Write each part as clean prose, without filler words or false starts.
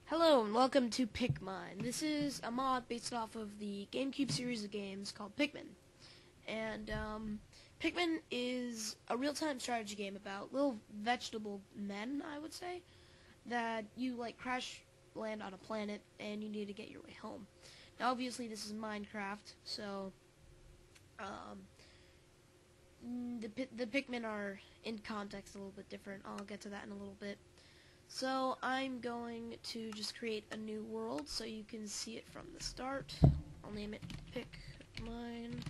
Hello and welcome to Pik-Mine. This is a mod based off of the GameCube series of games called Pikmin. And Pikmin is a real-time strategy game about little vegetable men, I would say, that you like crash land on a planet and you need to get your way home. Now obviously this is Minecraft, so the Pikmin are in context a little bit different. I'll get to that in a little bit. So I'm going to just create a new world so you can see it from the start. I'll name it Pik-Mine,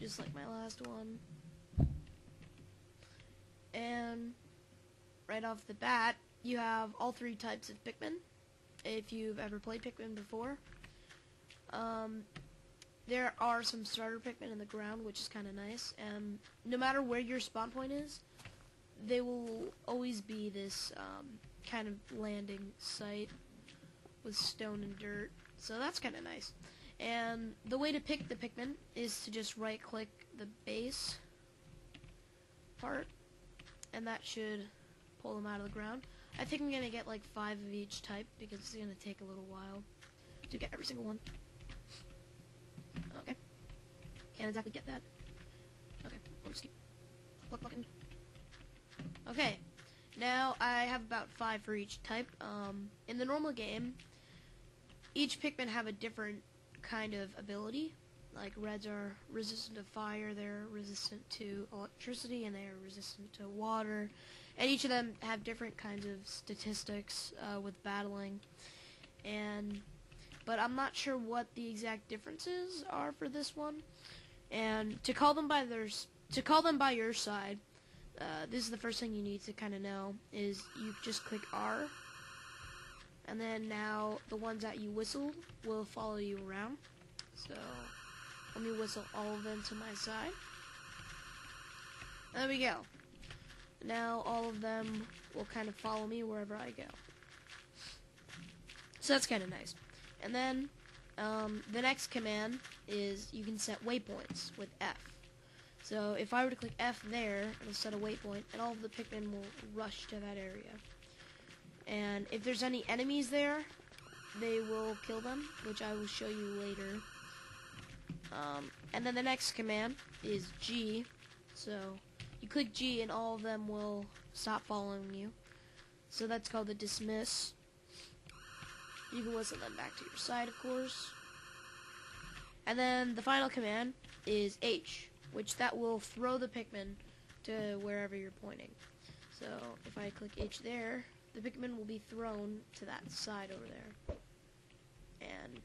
just like my last one. And right off the bat, you have all three types of Pikmin, if you've ever played Pikmin before. There are some starter Pikmin in the ground, which is kind of nice, and no matter where your spawn point is, they will always be this kind of landing site with stone and dirt, so that's kind of nice. And the way to pick the Pikmin is to just right click the base part, and that should pull them out of the ground. I think I'm gonna get like 5 of each type because it's gonna take a little while to get every single one. Okay, can't exactly get that. Okay, we'll just keep looking. Okay, now I have about 5 for each type. In the normal game, each Pikmin have a different kind of ability. Like reds are resistant to fire, they're resistant to electricity, and they are resistant to water. And each of them have different kinds of statistics with battling. But I'm not sure what the exact differences are for this one. And to call them by your side. This is the first thing you need to kind of know, is you just click R, and then now the ones that you whistled will follow you around. So let me whistle all of them to my side. There we go. Now all of them will kind of follow me wherever I go. So that's kind of nice. And then the next command is you can set waypoints with F. So if I were to click F there, it'll set a waypoint, and all of the Pikmin will rush to that area. And if there's any enemies there, they will kill them, which I will show you later. And then the next command is G. So you click G, and all of them will stop following you. So that's called the dismiss. You can whistle them back to your side, of course. And then the final command is H, which that will throw the Pikmin to wherever you're pointing. So if I click H there, the Pikmin will be thrown to that side over there. And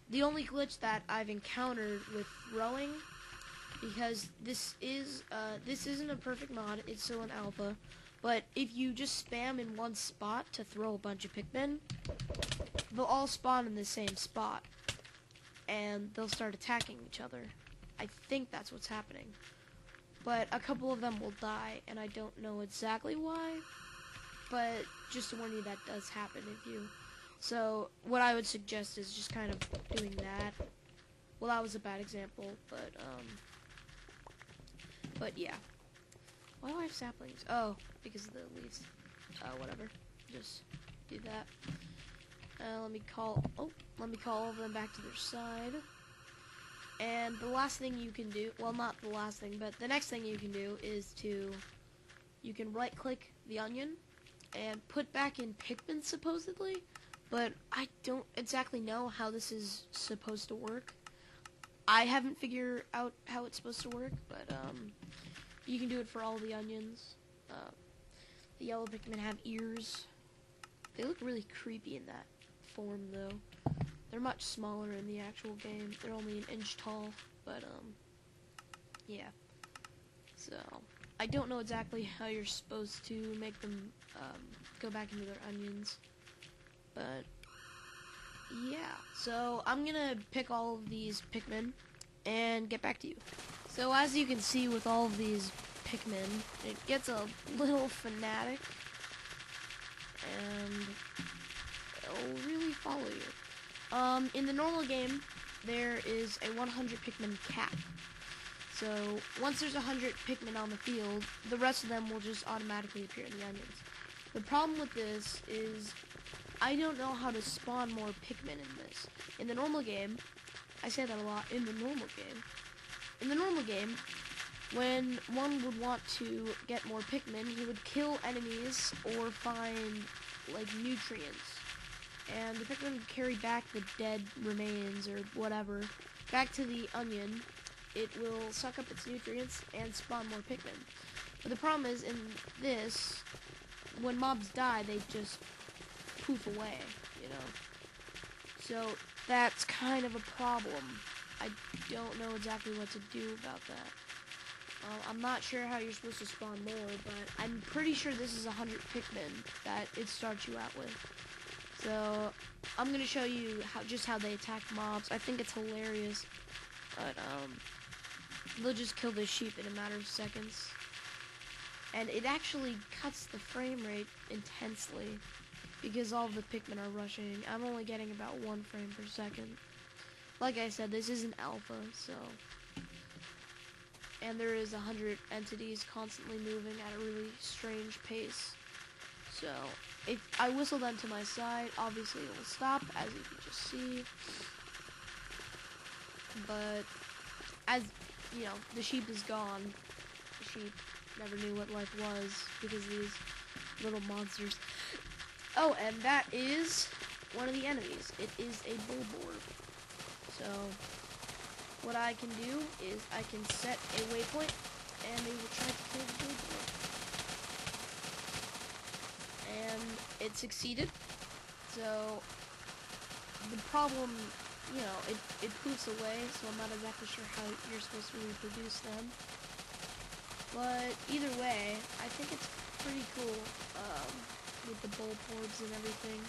the only glitch that I've encountered with throwing, because this isn't a perfect mod, it's still an alpha, but if you just spam in one spot to throw a bunch of Pikmin, they'll all spawn in the same spot, and they'll start attacking each other. I think that's what's happening. But a couple of them will die, and I don't know exactly why. But just to warn you, that does happen if you... So what I would suggest is just kind of doing that. Well, that was a bad example, but yeah. Why do I have saplings? Oh, because of the leaves. Whatever. Just do that. Let me call all of them back to their side. And the last thing you can do, well, not the last thing, but the next thing you can do is you can right-click the onion and put back in Pikmin, supposedly, but I don't exactly know how this is supposed to work. I haven't figured out how it's supposed to work, but you can do it for all the onions. The yellow Pikmin have ears. They look really creepy in that form, though. They're much smaller in the actual game. They're only 1 inch tall, but, yeah. So, I don't know exactly how you're supposed to make them, go back into their onions. But, yeah. So, I'm gonna pick all of these Pikmin and get back to you. So, as you can see with all of these Pikmin, it gets a little fanatic, and it'll really follow you. In the normal game, there is a 100 Pikmin cap. So, once there's 100 Pikmin on the field, the rest of them will just automatically appear in the onions. The problem with this is I don't know how to spawn more Pikmin in this. In the normal game, I say that a lot, in the normal game, when one would want to get more Pikmin, he would kill enemies or find, like, nutrients. And the Pikmin would carry back the dead remains or whatever back to the onion. It will suck up its nutrients and spawn more Pikmin. But the problem is, in this, when mobs die, they just poof away, you know. So that's kind of a problem. I don't know exactly what to do about that. I'm not sure how you're supposed to spawn more, but I'm pretty sure this is 100 Pikmin that it starts you out with. So I'm gonna show you how they attack mobs. I think it's hilarious, but they'll just kill the sheep in a matter of seconds, and it actually cuts the frame rate intensely because all of the Pikmin are rushing. I'm only getting about 1 frame per second. Like I said, this is an alpha, so. And there is 100 entities constantly moving at a really strange pace. So, if I whistle them to my side, obviously it will stop, as you can just see. But, as, you know, the sheep is gone. The sheep never knew what life was because of these little monsters. Oh, and that is one of the enemies. It is a bulborb. So, what I can do is I can set a waypoint, and they will try to kill the bulborb. And it succeeded. So, the problem, you know, it poofs away, so I'm not exactly sure how you're supposed to reproduce them. But either way, I think it's pretty cool with the bulborbs and everything.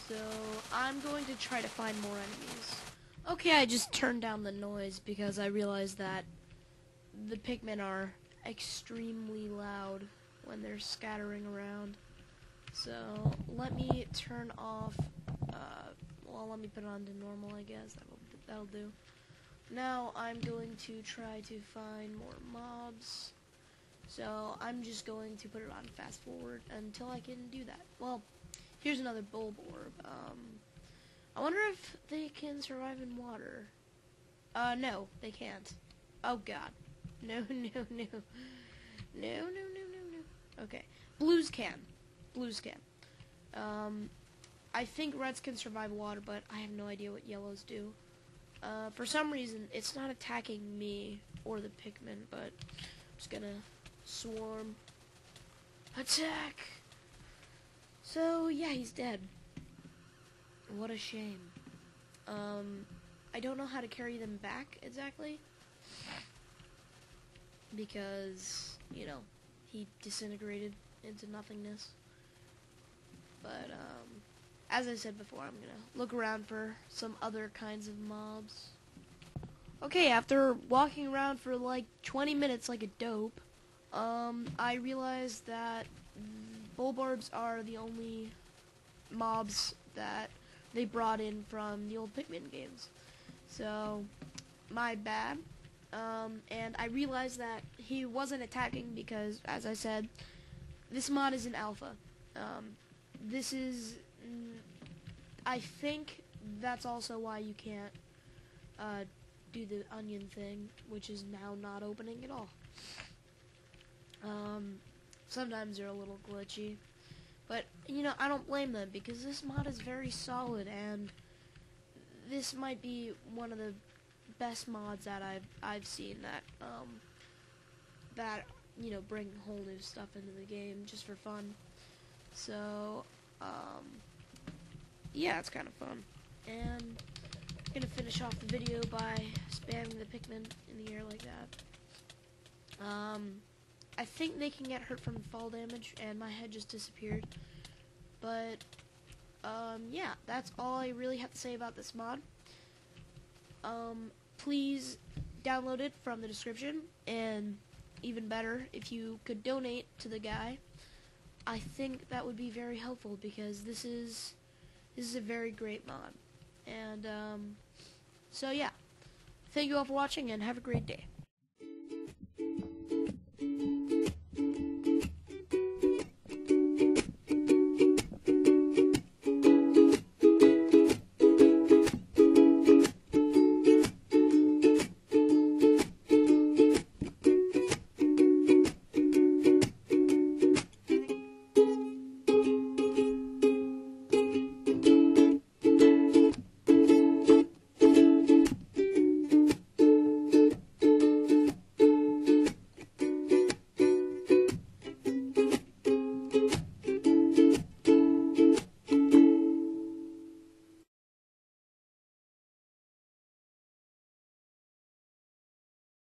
So, I'm going to try to find more enemies. Okay, I just turned down the noise because I realized that the Pikmin are extremely loud when they're scattering around. So, let me turn off, well, let me put it on to normal, I guess. That'll do. Now, I'm going to try to find more mobs. So, I'm just going to put it on fast forward until I can do that. Well, here's another bulborb. I wonder if they can survive in water. No, they can't. Oh, God. No. No. Okay. Blues can. I think reds can survive water, but I have no idea what yellows do. For some reason, it's not attacking me or the Pikmin, but I'm just gonna swarm. Attack! So, yeah, he's dead. What a shame. I don't know how to carry them back exactly. Because, you know, he disintegrated into nothingness. But, as I said before, I'm gonna look around for some other kinds of mobs. Okay, after walking around for like 20 minutes like a dope, I realized that bulborbs are the only mobs that they brought in from the old Pikmin games. So, my bad. And I realized that he wasn't attacking because, as I said, this mod is an alpha. This is, I think that's also why you can't do the onion thing, which is now not opening at all. Sometimes they're a little glitchy, but, you know, I don't blame them because this mod is very solid, and this might be one of the best mods that I've seen that you know, bring whole new stuff into the game just for fun. So yeah, it's kind of fun. And I'm gonna finish off the video by spamming the Pikmin in the air like that. I think they can get hurt from fall damage, and my head just disappeared. But yeah, that's all I really have to say about this mod. Please download it from the description, and even better, if you could donate to the guy, I think that would be very helpful because this is a very great mod. And so yeah, thank you all for watching and have a great day.